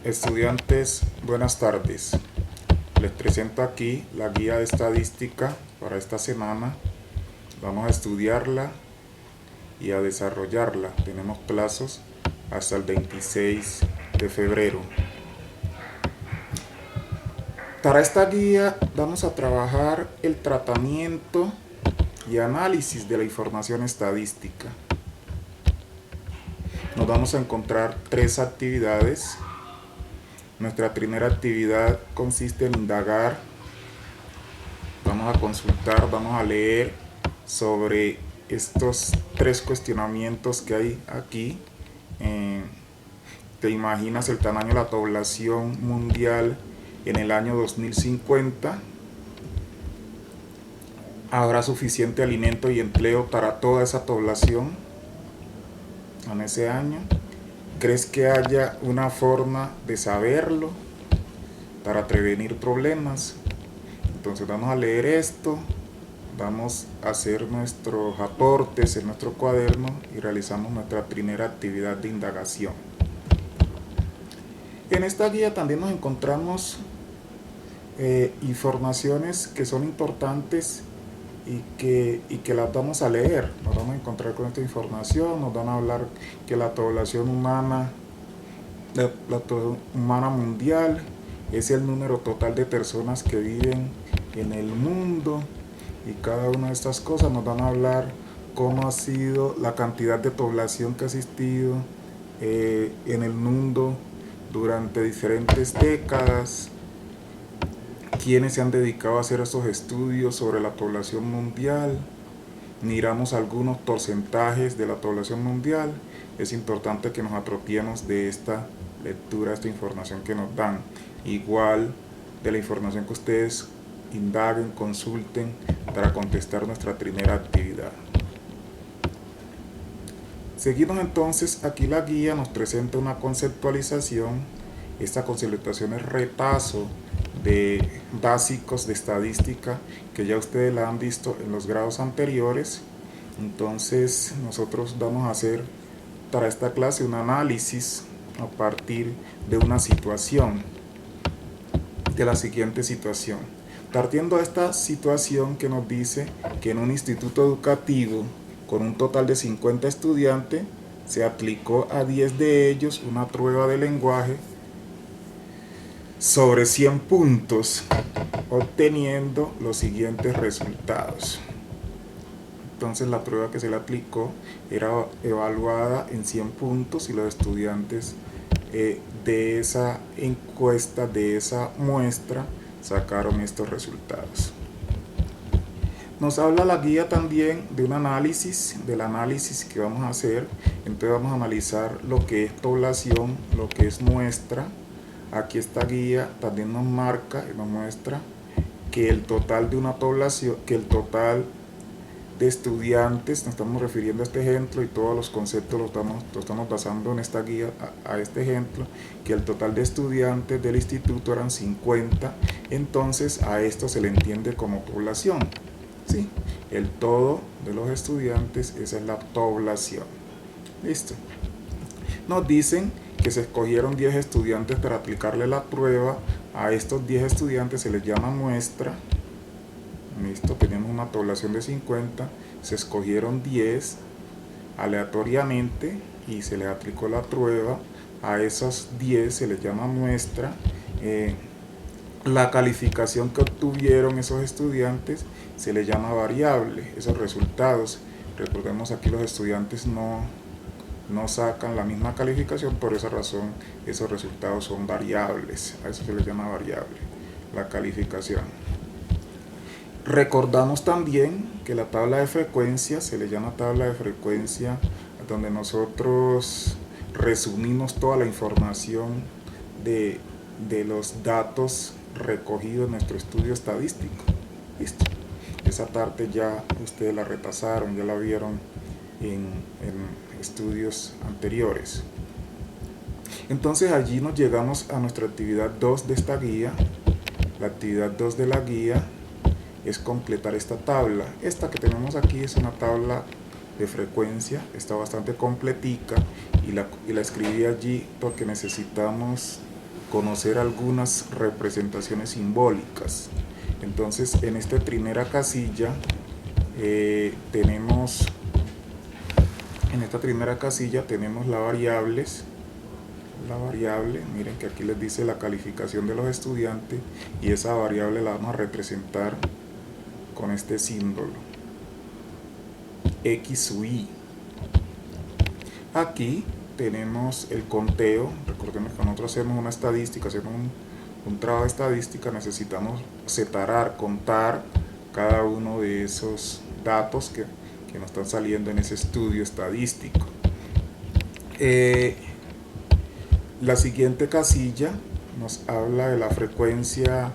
Estudiantes, buenas tardes. Les presento aquí la guía de estadística para esta semana. Vamos a estudiarla y a desarrollarla. Tenemos plazos hasta el 26 de febrero. Para esta guía vamos a trabajar el tratamiento y análisis de la información estadística. Nos vamos a encontrar tres actividades. Nuestra primera actividad consiste en indagar, vamos a consultar, vamos a leer sobre estos tres cuestionamientos que hay aquí. ¿Te imaginas el tamaño de la población mundial en el año 2050? ¿Habrá suficiente alimento y empleo para toda esa población en ese año? ¿Crees que haya una forma de saberlo para prevenir problemas? Entonces vamos a leer esto, vamos a hacer nuestros aportes en nuestro cuaderno y realizamos nuestra primera actividad de indagación. En esta guía también nos encontramos informaciones que son importantes y que las vamos a leer. Nos vamos a encontrar con esta información, nos van a hablar que la población humana, la humana mundial es el número total de personas que viven en el mundo, y cada una de estas cosas nos van a hablar cómo ha sido la cantidad de población que ha existido en el mundo durante diferentes décadas, quienes se han dedicado a hacer estos estudios sobre la población mundial. Miramos algunos porcentajes de la población mundial. Es importante que nos apropiemos de esta lectura, esta información que nos dan. Igual de la información que ustedes indaguen, consulten para contestar nuestra primera actividad. Seguimos entonces, aquí la guía nos presenta una conceptualización. Esta conceptualización es retazo de básicos de estadística que ya ustedes la han visto en los grados anteriores. Entonces nosotros vamos a hacer para esta clase un análisis a partir de una situación, de la siguiente situación. Partiendo de esta situación que nos dice que en un instituto educativo con un total de 50 estudiantes se aplicó a 10 de ellos una prueba de lenguaje sobre 100 puntos, obteniendo los siguientes resultados. Entonces la prueba que se le aplicó era evaluada en 100 puntos y los estudiantes de esa encuesta, de esa muestra, sacaron estos resultados. Nos habla la guía también de un análisis, del análisis que vamos a hacer. Entonces vamos a analizar lo que es población, lo que es muestra. Aquí esta guía también nos marca y nos muestra que el total de una población, que el total de estudiantes, nos estamos refiriendo a este ejemplo y todos los conceptos los estamos basando en esta guía a este ejemplo, que el total de estudiantes del instituto eran 50, entonces a esto se le entiende como población. ¿Sí? El todo de los estudiantes, esa es la población. Listo. Nos dicen que se escogieron 10 estudiantes para aplicarle la prueba. A estos 10 estudiantes se les llama muestra. Listo, tenemos una población de 50, se escogieron 10 aleatoriamente y se les aplicó la prueba. A esos 10 se les llama muestra. La calificación que obtuvieron esos estudiantes se les llama variable. Esos resultados, recordemos, aquí los estudiantes no sacan la misma calificación, por esa razón esos resultados son variables. A eso se les llama variable, la calificación. Recordamos también que la tabla de frecuencia se le llama tabla de frecuencia, donde nosotros resumimos toda la información de los datos recogidos en nuestro estudio estadístico. Listo. Esa parte ya ustedes la repasaron, ya la vieron en estudios anteriores. Entonces allí nos llegamos a nuestra actividad 2 de esta guía. La actividad 2 de la guía es completar esta tabla. Esta que tenemos aquí es una tabla de frecuencia, está bastante completica y la escribí allí porque necesitamos conocer algunas representaciones simbólicas. Entonces, en esta primera casilla tenemos la variable, miren que aquí les dice la calificación de los estudiantes, y esa variable la vamos a representar con este símbolo X sub I. Aquí tenemos el conteo. Recordemos que nosotros hacemos una estadística, hacemos un trabajo de estadística, necesitamos separar, contar cada uno de esos datos que nos están saliendo en ese estudio estadístico. La siguiente casilla nos habla de la frecuencia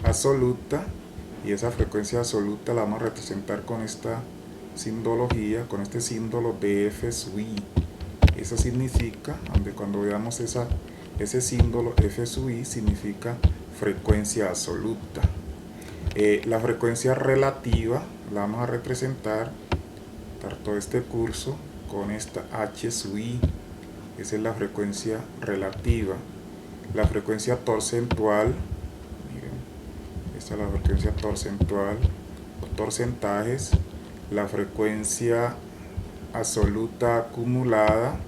absoluta, y esa frecuencia absoluta la vamos a representar con esta simbología, con este símbolo F sub I. Eso significa, cuando veamos ese símbolo F sub I, significa frecuencia absoluta. La frecuencia relativa la vamos a representar todo este curso con esta H sub I. Esa es la frecuencia relativa. La frecuencia torcentual, miren, esta es la frecuencia torcentual, los porcentajes. La frecuencia absoluta acumulada,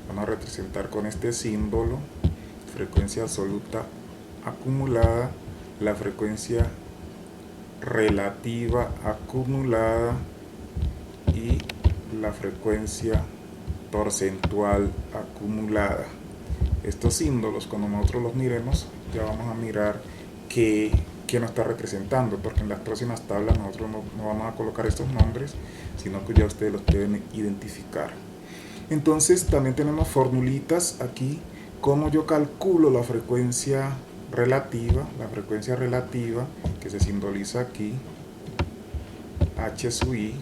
vamos a representar con este símbolo, frecuencia absoluta acumulada. La frecuencia relativa acumulada y la frecuencia torcentual acumulada. Estos símbolos, cuando nosotros los miremos, ya vamos a mirar qué nos está representando, porque en las próximas tablas nosotros no vamos a colocar estos nombres, sino que ya ustedes los deben identificar. Entonces también tenemos formulitas aquí, cómo yo calculo la frecuencia relativa que se simboliza aquí, H sub I.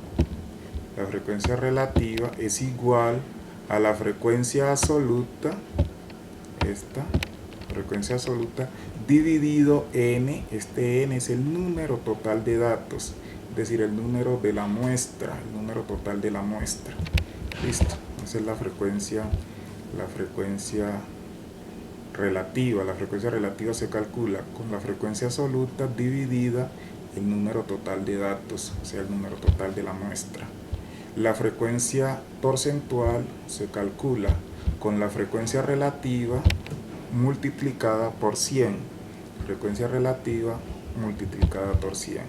La frecuencia relativa es igual a la frecuencia absoluta, esta frecuencia absoluta, dividido n. Este n es el número total de datos, es decir, el número de la muestra, el número total de la muestra. Listo. Esa es la frecuencia relativa. La frecuencia relativa se calcula con la frecuencia absoluta dividida el número total de datos, o sea, el número total de la muestra. La frecuencia torcentual se calcula con la frecuencia relativa multiplicada por 100. Frecuencia relativa multiplicada por 100.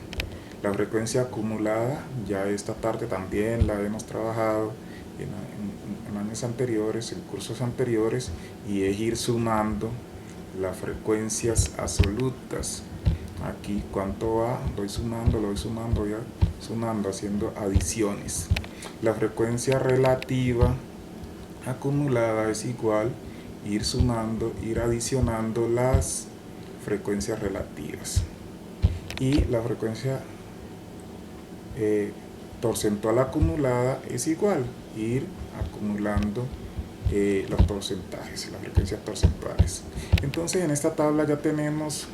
La frecuencia acumulada, ya esta tarde también la hemos trabajado en años anteriores, en cursos anteriores, y es ir sumando las frecuencias absolutas. Aquí cuánto va, lo voy sumando, haciendo adiciones. La frecuencia relativa acumulada es igual ir sumando, ir adicionando las frecuencias relativas. Y la frecuencia porcentual acumulada es igual ir acumulando los porcentajes, las frecuencias porcentuales. Entonces en esta tabla ya tenemos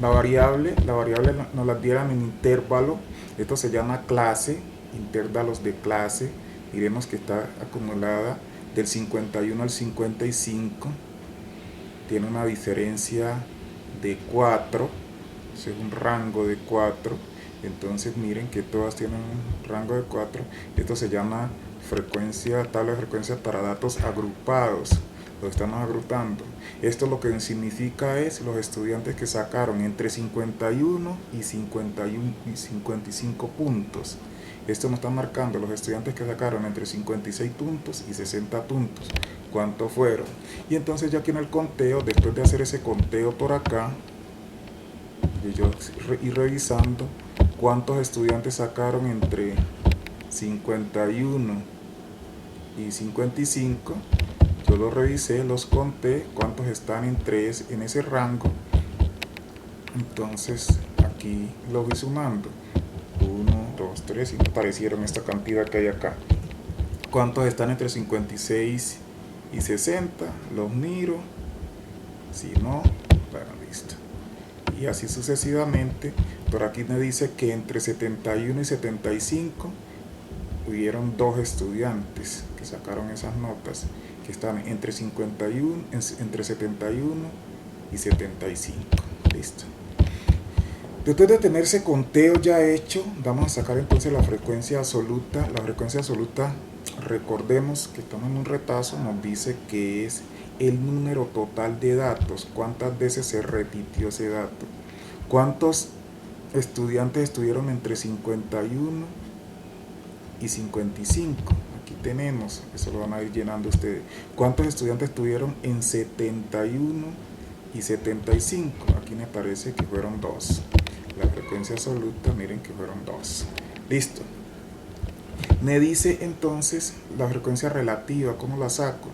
la variable nos la dieran en intervalo. Esto se llama clase, intervalos de clase. Diremos que está acumulada del 51 al 55. Tiene una diferencia de 4. Es un rango de 4. Entonces miren que todas tienen un rango de 4. Esto se llama tabla de frecuencias para datos agrupados. Lo estamos agrupando. Esto lo que significa es los estudiantes que sacaron entre 51 y 55 puntos. Esto nos está marcando los estudiantes que sacaron entre 56 puntos y 60 puntos. ¿Cuántos fueron? Y entonces ya aquí en el conteo, después de hacer ese conteo por acá, yo ir revisando cuántos estudiantes sacaron entre 51 y 55. Yo los revisé, los conté, cuántos están en ese rango. Entonces aquí lo voy sumando. 1, 2, 3, y me parecieron esta cantidad que hay acá. ¿Cuántos están entre 56 y 60? Los miro. Si no, bueno, listo. Y así sucesivamente. Por aquí me dice que entre 71 y 75 hubieron 2 estudiantes que sacaron esas notas, que están entre 51, entre 71 y 75. Listo. Después de tener ese conteo ya hecho, vamos a sacar entonces la frecuencia absoluta. La frecuencia absoluta, recordemos que estamos en un retazo, nos dice que es el número total de datos. ¿Cuántas veces se repitió ese dato? ¿Cuántos estudiantes estuvieron entre 51 y 55? Aquí tenemos, eso lo van a ir llenando ustedes. ¿Cuántos estudiantes estuvieron en 71 y 75? Aquí me parece que fueron 2. La frecuencia absoluta, miren que fueron 2. Listo. Me dice entonces la frecuencia relativa. ¿Cómo la saco?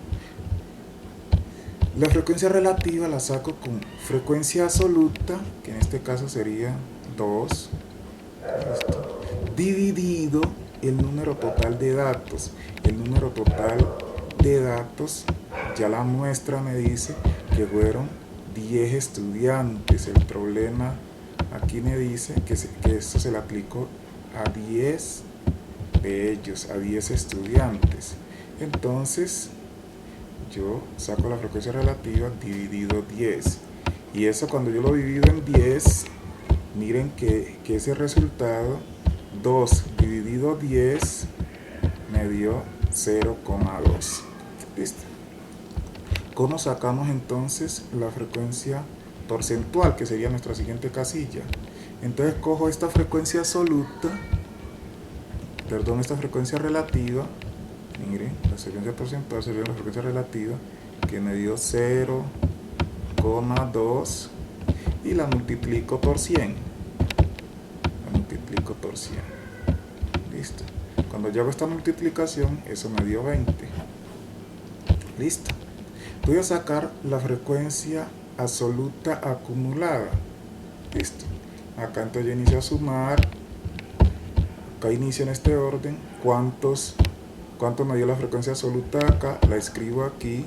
La frecuencia relativa la saco con frecuencia absoluta, que en este caso sería 2, listo, dividido el número total de datos. El número total de datos, ya la muestra me dice que fueron 10 estudiantes. El problema aquí me dice que esto se le aplicó a 10 de ellos, a 10 estudiantes. Entonces yo saco la frecuencia relativa dividido 10. Y eso, cuando yo lo divido en 10, miren que ese resultado, 2 dividido 10, me dio 0,2. Listo. ¿Cómo sacamos entonces la frecuencia porcentual, que sería nuestra siguiente casilla? Entonces cojo esta frecuencia absoluta, esta frecuencia relativa, miren, la frecuencia porcentual sería la frecuencia relativa, que me dio 0,2, y la multiplico por 100. La multiplico por 100. Listo. Cuando yo hago esta multiplicación, eso me dio 20. Listo. Voy a sacar la frecuencia absoluta acumulada. Listo. Acá entonces yo inicio a sumar. Acá inicio en este orden. ¿Cuánto me dio la frecuencia absoluta acá? La escribo aquí.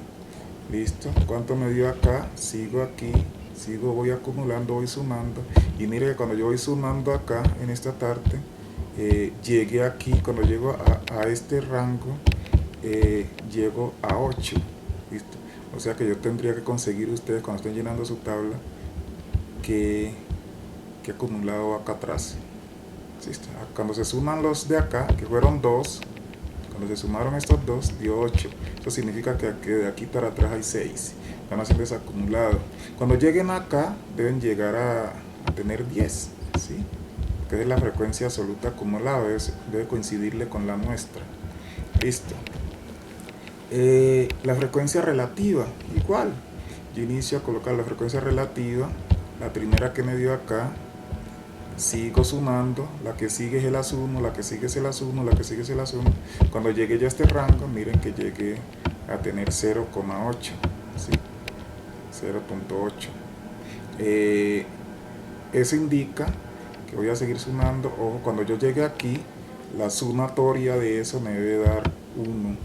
Listo. ¿Cuánto me dio acá? Sigo aquí. Sigo, voy acumulando, voy sumando. Y mire que cuando yo voy sumando acá en esta parte, llegué aquí. Cuando llego a este rango, llego a 8. Listo. O sea que yo tendría que conseguir, ustedes cuando estén llenando su tabla, que acumulado acá atrás. ¿Listo? Cuando se suman los de acá, que fueron 2, cuando se sumaron estos 2, dio 8. Eso significa que de aquí para atrás hay 6. Van haciendo ese acumulado. Cuando lleguen acá, deben llegar a tener 10. ¿Sí? Que es la frecuencia absoluta acumulada, debe coincidirle con la muestra. Listo. La frecuencia relativa, igual. Yo inicio a colocar la frecuencia relativa, la primera que me dio acá, sigo sumando, la que sigue es el asumo, la que sigue es el asumo, la que sigue es el asumo. Cuando llegue ya a este rango, miren que llegué a tener 0,8, ¿sí? 0,8. Eso indica que voy a seguir sumando. Ojo, cuando yo llegue aquí, la sumatoria de eso me debe dar 1.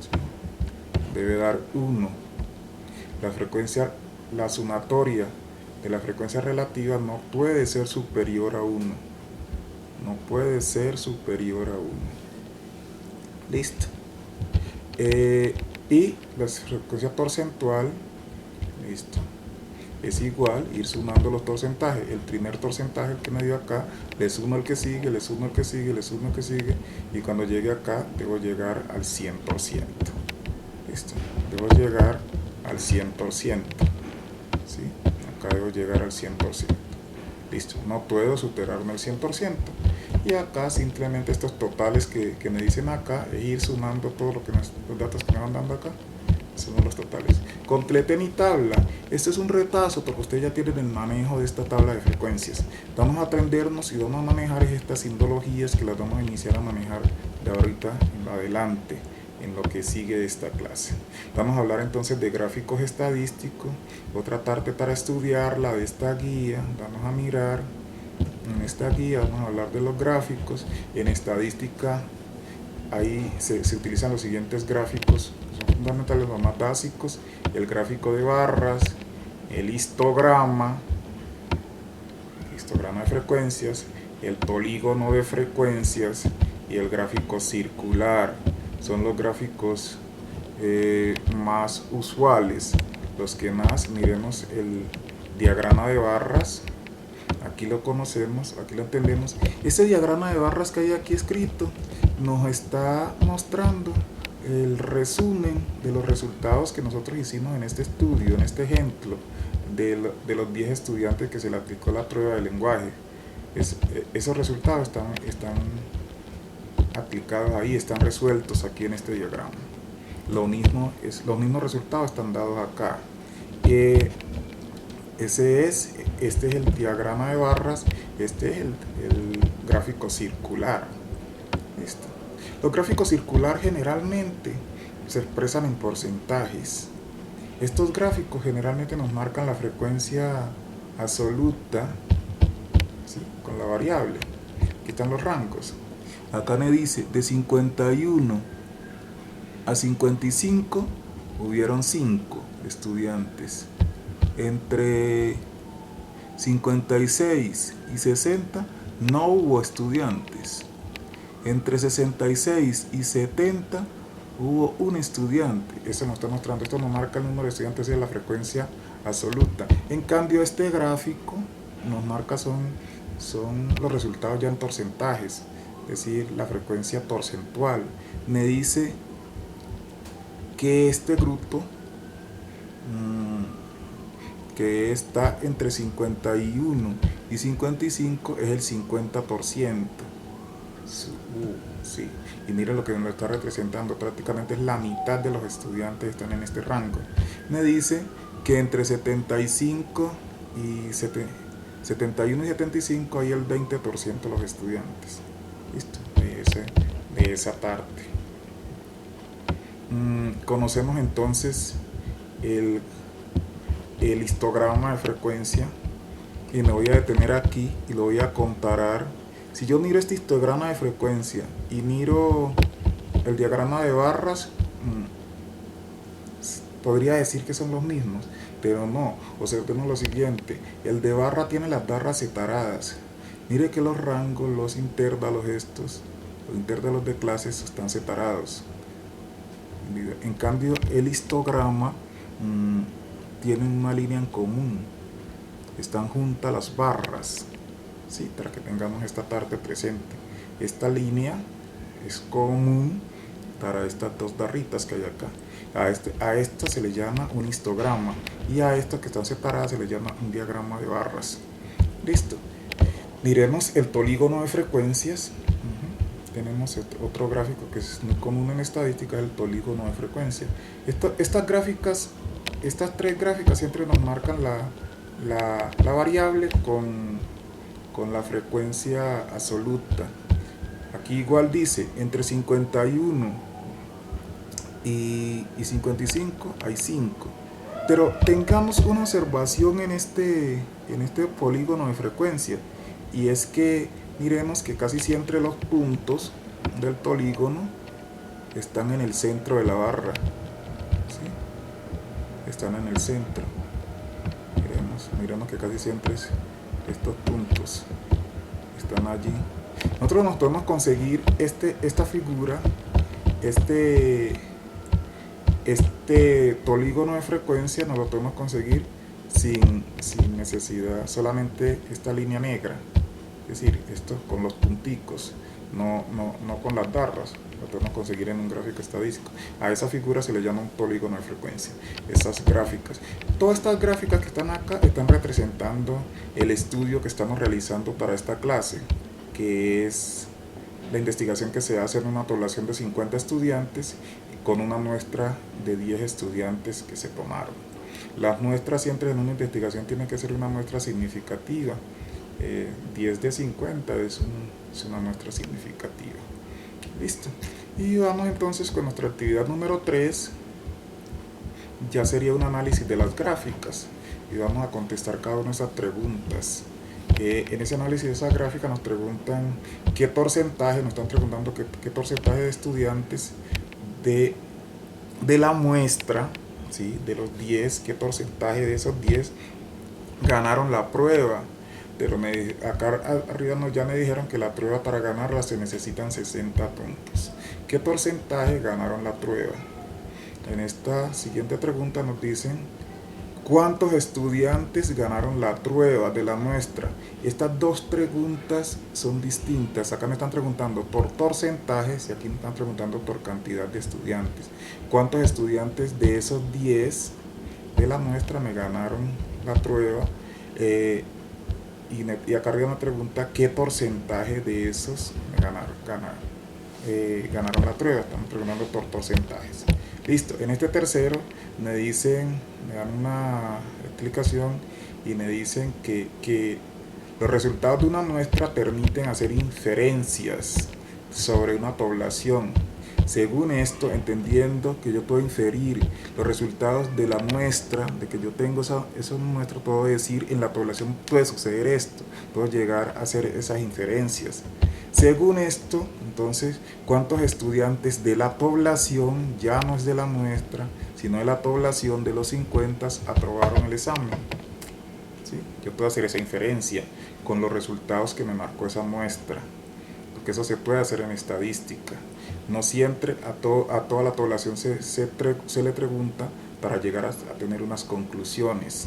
¿Sí? Debe dar 1. La sumatoria de la frecuencia relativa no puede ser superior a 1. No puede ser superior a 1. Listo. Y la frecuencia porcentual, listo, es igual, ir sumando los porcentajes. El primer porcentaje, el que me dio acá, le sumo el que sigue, le sumo el que sigue, le sumo el que sigue, y cuando llegue acá, debo llegar al 100%. Listo. Debo llegar al 100%. ¿Sí? Acá debo llegar al 100%. Listo. No puedo superarme el 100%. Y acá simplemente estos totales que me dicen acá, es ir sumando todo lo que los datos que me van dando acá. Son los totales. Complete mi tabla. Este es un retazo porque ustedes ya tienen el manejo de esta tabla de frecuencias. Vamos a aprendernos y vamos a manejar estas simbologías que las vamos a iniciar a manejar de ahorita en adelante, en lo que sigue de esta clase. Vamos a hablar entonces de gráficos estadísticos. Otra parte para estudiarla de esta guía. Vamos a mirar en esta guía, vamos a hablar de los gráficos. En estadística ahí se utilizan los siguientes gráficos, son fundamentales, los más básicos: el gráfico de barras, el histograma de frecuencias, el polígono de frecuencias y el gráfico circular. Son los gráficos más usuales, los que más. Miremos el diagrama de barras. Aquí lo conocemos, aquí lo entendemos. Ese diagrama de barras que hay aquí escrito nos está mostrando el resumen de los resultados que nosotros hicimos en este estudio, en este ejemplo, de los 10 estudiantes que se le aplicó la prueba de lenguaje. Esos resultados están aplicados ahí, están resueltos aquí en este diagrama. Los mismos resultados están dados acá. Este es el diagrama de barras, este es el gráfico circular. ¿Listo? Los gráficos circular generalmente se expresan en porcentajes. Estos gráficos generalmente nos marcan la frecuencia absoluta, ¿sí?, con la variable. Aquí están los rangos. Acá me dice de 51 a 55 hubieron 5 estudiantes. Entre 56 y 60 no hubo estudiantes. Entre 66 y 70 hubo un estudiante. Eso nos está mostrando, esto nos marca el número de estudiantes y la frecuencia absoluta. En cambio, este gráfico nos marca son los resultados ya en porcentajes, es decir, la frecuencia porcentual. Me dice que este grupo que está entre 51 y 55 es el 50%. Sí. Y mira lo que nos está representando, prácticamente es la mitad de los estudiantes están en este rango. Me dice que entre 75 y 71 y 75 hay el 20% de los estudiantes. Listo, de esa parte. Conocemos entonces el histograma de frecuencia y me voy a detener aquí y lo voy a comparar. Si yo miro este histograma de frecuencia y miro el diagrama de barras, podría decir que son los mismos, pero no. Observemos lo siguiente: el de barra tiene las barras separadas. Mire que los rangos, los intervalos los intervalos de clases están separados. En cambio, el histograma tienen una línea en común, están juntas las barras, ¿sí?, para que tengamos esta parte presente. Esta línea es común para estas dos barritas que hay acá. A esta se le llama un histograma y a estas que están separadas se le llama un diagrama de barras. Listo. Miremos el polígono de frecuencias. Tenemos otro gráfico que es muy común en estadística, el polígono de frecuencia. Estas tres gráficas siempre nos marcan la variable con la frecuencia absoluta. Aquí igual dice entre 51 y 55 hay 5. Pero tengamos una observación en este polígono de frecuencia, y es que miremos que casi siempre los puntos del polígono están en el centro de la barra, ¿sí?, están en el centro. Miremos que casi siempre estos puntos están allí. Nosotros nos podemos conseguir esta figura, este polígono de frecuencia nos lo podemos conseguir sin necesidad, solamente esta línea negra, es decir, esto con los punticos, no con las barras. Lo podemos conseguir en un gráfico estadístico. A esa figura se le llama un polígono de frecuencia. Esas gráficas, todas estas gráficas que están acá, están representando el estudio que estamos realizando para esta clase, que es la investigación que se hace en una población de 50 estudiantes con una muestra de 10 estudiantes que se tomaron. Las muestras siempre en una investigación tienen que ser una muestra significativa. 10 de 50 es una muestra significativa. Listo. Y vamos entonces con nuestra actividad número 3. Ya sería un análisis de las gráficas y vamos a contestar cada una de esas preguntas. En ese análisis de esa gráfica nos preguntan qué porcentaje, nos están preguntando qué porcentaje de estudiantes de la muestra, ¿sí?, de los 10, qué porcentaje de esos 10 ganaron la prueba. pero acá arriba ya me dijeron que la prueba para ganarla se necesitan 60 puntos. ¿Qué porcentaje ganaron la prueba? En esta siguiente pregunta nos dicen ¿cuántos estudiantes ganaron la prueba de la muestra? Estas dos preguntas son distintas. Acá me están preguntando por porcentajes y aquí me están preguntando por cantidad de estudiantes. ¿Cuántos estudiantes de esos 10 de la muestra me ganaron la prueba? Y acá arriba me pregunta qué porcentaje de esos me ganaron la prueba. Estamos preguntando por porcentajes. Listo, en este tercero me dan una explicación y me dicen que los resultados de una muestra permiten hacer inferencias sobre una población. Según esto, entendiendo que yo puedo inferir los resultados de la muestra, de que yo tengo esa muestra, puedo decir en la población puede suceder esto, puedo llegar a hacer esas inferencias. Según esto, entonces, ¿cuántos estudiantes de la población, ya no es de la muestra, sino de la población de los 50, aprobaron el examen? ¿Sí? Yo puedo hacer esa inferencia con los resultados que me marcó esa muestra, porque eso se puede hacer en estadística. No siempre a toda la población se le pregunta para llegar a tener unas conclusiones.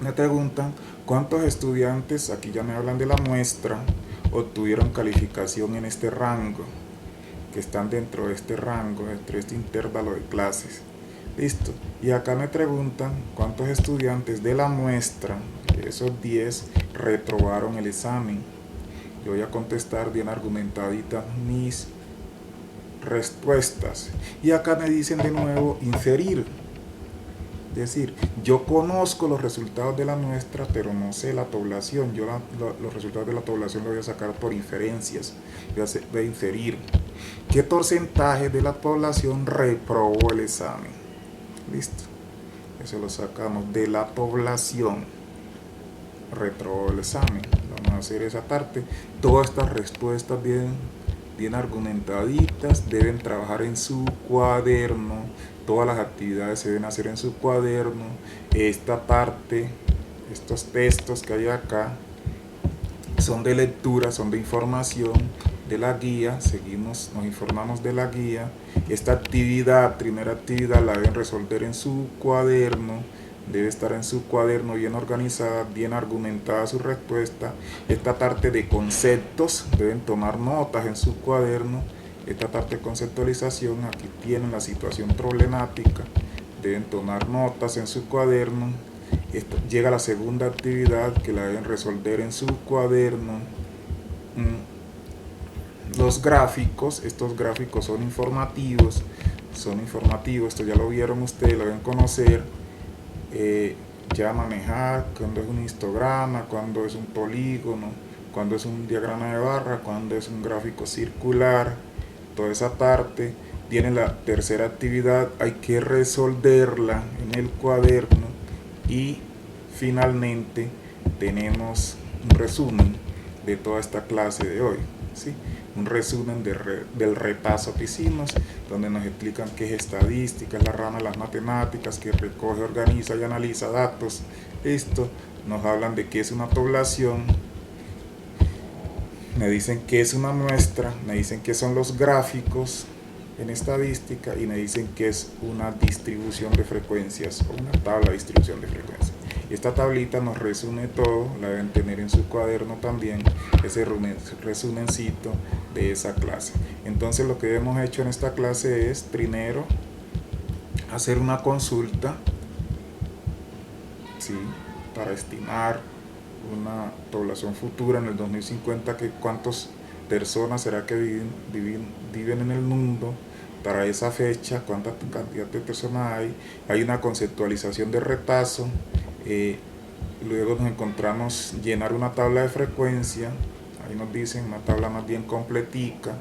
Me preguntan cuántos estudiantes, aquí ya me hablan de la muestra, obtuvieron calificación en este rango, que están dentro de este rango, dentro de este intervalo de clases. Listo. Y acá me preguntan cuántos estudiantes de la muestra, de esos 10, reprobaron el examen. Yo voy a contestar bien argumentaditas mis respuestas. Y acá me dicen de nuevo inferir. Es decir, yo conozco los resultados de la muestra, pero no sé la población. Yo los resultados de la población los voy a sacar por inferencias. Voy a inferir. ¿Qué porcentaje de la población reprobó el examen? Listo. Eso lo sacamos de la población. Reprobó el examen. Vamos a hacer esa parte. Todas estas respuestas bien argumentaditas deben trabajar en su cuaderno. Todas las actividades se deben hacer en su cuaderno. Esta parte, estos textos que hay acá, son de lectura, son de información de la guía. Nos informamos de la guía. Esta actividad, primera actividad, la deben resolver en su cuaderno. Debe estar en su cuaderno bien organizada, bien argumentada su respuesta. Esta parte de conceptos, deben tomar notas en su cuaderno. Esta parte de conceptualización, aquí tienen la situación problemática, deben tomar notas en su cuaderno. Llega la segunda actividad que la deben resolver en su cuaderno. Los gráficos, estos gráficos son informativos, esto ya lo vieron ustedes, lo deben conocer. Ya manejar cuando es un histograma, cuando es un polígono, cuando es un diagrama de barra, cuando es un gráfico circular. Toda esa parte. Tiene la tercera actividad, hay que resolverla en el cuaderno. Y finalmente tenemos un resumen de toda esta clase de hoy, ¿sí? Un resumen del repaso que hicimos, donde nos explican qué es estadística, es la rama de las matemáticas que recoge, organiza y analiza datos. Esto nos hablan de qué es una población, me dicen qué es una muestra, me dicen qué son los gráficos en estadística y me dicen qué es una distribución de frecuencias o una tabla de distribución de frecuencias. Esta tablita nos resume todo, la deben tener en su cuaderno también, ese resumencito de esa clase. Entonces lo que hemos hecho en esta clase es, primero, hacer una consulta, ¿sí?, para estimar una población futura en el 2050, que cuántas personas será que viven en el mundo para esa fecha, cuánta cantidad de personas hay. Hay una conceptualización de repaso. Luego nos encontramos llenar una tabla de frecuencia. Ahí nos dicen una tabla más bien completica,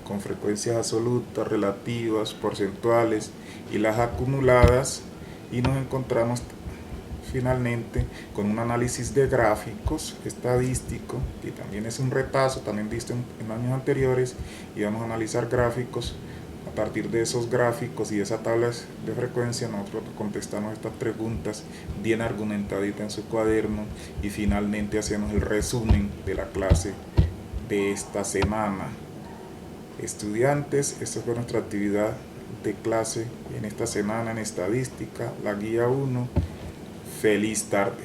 con frecuencias absolutas, relativas, porcentuales y las acumuladas. Y nos encontramos finalmente con un análisis de gráficos estadístico, que también es un repaso, también visto en años anteriores, y vamos a analizar gráficos A partir de esos gráficos y de esa tabla de frecuencia, nosotros contestamos estas preguntas bien argumentaditas en su cuaderno y finalmente hacemos el resumen de la clase de esta semana. Estudiantes, esta fue nuestra actividad de clase en esta semana en estadística, la guía 1. Feliz tarde.